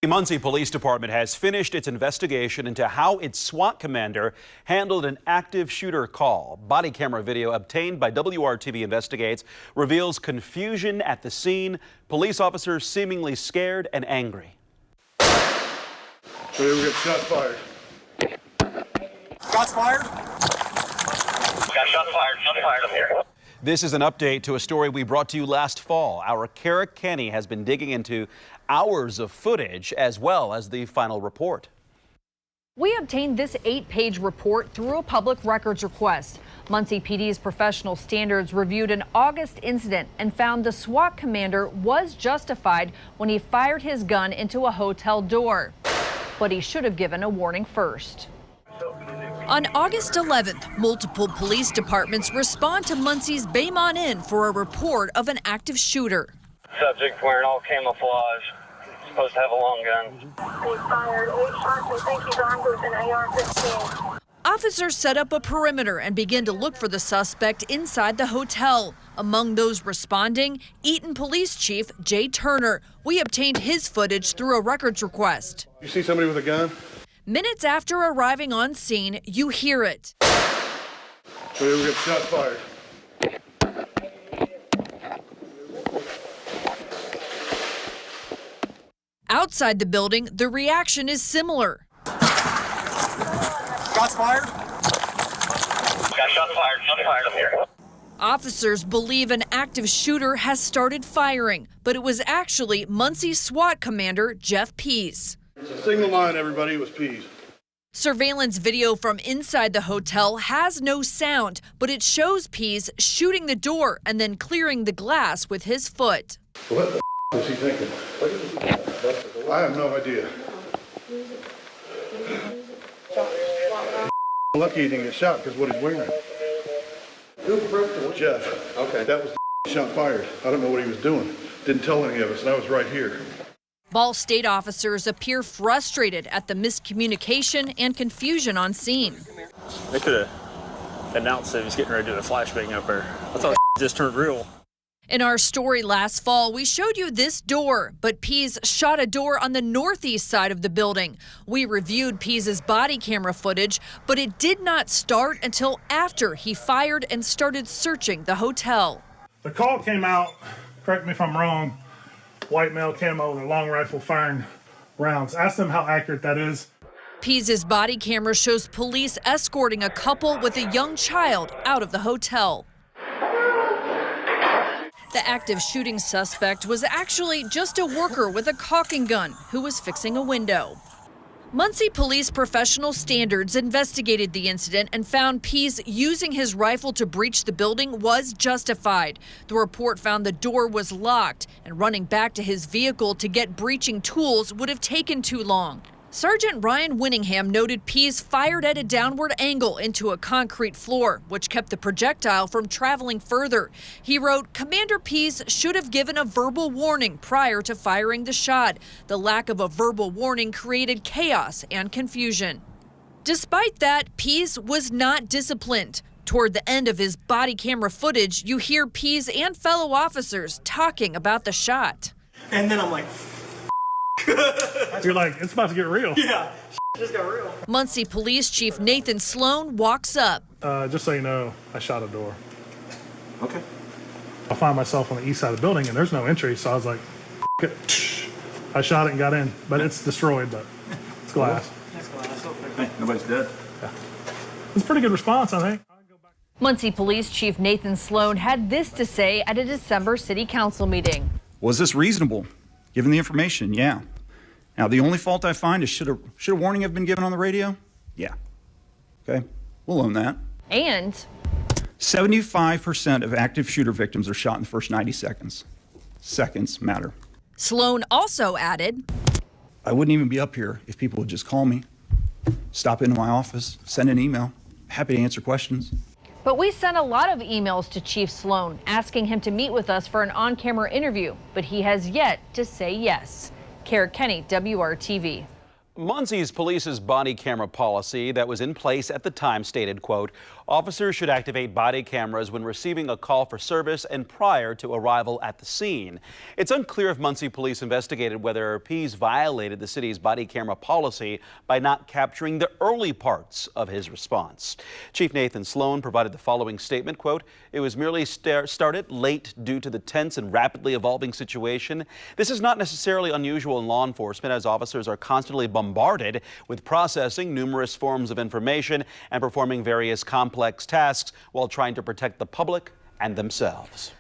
The Muncie Police Department has finished its investigation into how its SWAT commander handled an active shooter call. Body camera video obtained by WRTV Investigates reveals confusion at the scene, police officers seemingly scared and angry. So we got shots fired. Shots fired? Got shots fired up here. This is an update to a story we brought to you last fall. Our Kenney has been digging into hours of footage as well as the final report. We obtained this 8-page report through a public records request. Muncie PD's professional standards reviewed an August incident and found the SWAT commander was justified when he fired his gun into a hotel door. But he should have given a warning first. On August 11th, multiple police departments respond to Muncie's Baymont Inn for a report of an active shooter. Subject wearing all camouflage. Supposed to have a long gun. He fired 8 shots. We think he's armed with an AR-15. Officers set up a perimeter and begin to look for the suspect inside the hotel. Among those responding, Eaton Police Chief Jay Turner. We obtained his footage through a records request. You see somebody with a gun? Minutes after arriving on scene, you hear it. So we got shots fired. Outside the building, the reaction is similar. Shots fired? Got shots fired up here. Officers believe an active shooter has started firing, but it was actually Muncie SWAT commander Jeff Pease. Signal line, everybody, it was Pease. Surveillance video from inside the hotel has no sound, but it shows Pease shooting the door and then clearing the glass with his foot. What the was he thinking? I have no idea. Lucky he didn't get shot because what he's wearing. Who broke the Jeff. Okay. That was the shot fired. I don't know what he was doing. Didn't tell any of us, and I was right here. Ball State officers appear frustrated at the miscommunication and confusion on scene. They could have announced that he was getting ready to do a flashbang up there. I thought just turned real. In our story last fall, we showed you this door, but Pease shot a door on the northeast side of the building. We reviewed Pease's body camera footage, but it did not start until after he fired and started searching the hotel. The call came out, correct me if I'm wrong, white male camo with a long rifle firing rounds. Ask them how accurate that is. Pease's body camera shows police escorting a couple with a young child out of the hotel. The active shooting suspect was actually just a worker with a caulking gun who was fixing a window. Muncie Police Professional Standards investigated the incident and found Pease using his rifle to breach the building was justified. The report found the door was locked and running back to his vehicle to get breaching tools would have taken too long. Sergeant Ryan Winningham noted Pease fired at a downward angle into a concrete floor, which kept the projectile from traveling further. He wrote, Commander Pease should have given a verbal warning prior to firing the shot. The lack of a verbal warning created chaos and confusion. Despite that, Pease was not disciplined. Toward the end of his body camera footage, you hear Pease and fellow officers talking about the shot. And then I'm like, You're like, it's about to get real. yeah, just got real. Muncie Police Chief Nathan Sloan walks up. Just so you know, I shot a door. Okay. I find myself on the east side of the building and there's no entry, so I was like, it. I shot it and got in, but it's destroyed, but it's glass. Hey, nobody's dead. Yeah. It's a pretty good response, I think. Muncie Police Chief Nathan Sloan had this to say at a December City Council meeting. Was this reasonable, given the information? Yeah. Now, the only fault I find is should a warning have been given on the radio? Yeah. Okay, we'll own that. And 75% of active shooter victims are shot in the first 90 seconds. Seconds matter. Sloan also added, I wouldn't even be up here if people would just call me, stop into my office, send an email. Happy to answer questions. but we sent a lot of emails to Chief Sloan asking him to meet with us for an on-camera interview, but he has yet to say yes. Kenney, WRTV. Muncie's police's body camera policy that was in place at the time stated, quote, officers should activate body cameras when receiving a call for service and prior to arrival at the scene. It's unclear if Muncie Police investigated whether Pease violated the city's body camera policy by not capturing the early parts of his response. Chief Nathan Sloan provided the following statement, quote, it was merely started late due to the tense and rapidly evolving situation. This is not necessarily unusual in law enforcement, as officers are constantly bombarded with processing numerous forms of information and performing various complex tasks while trying to protect the public and themselves.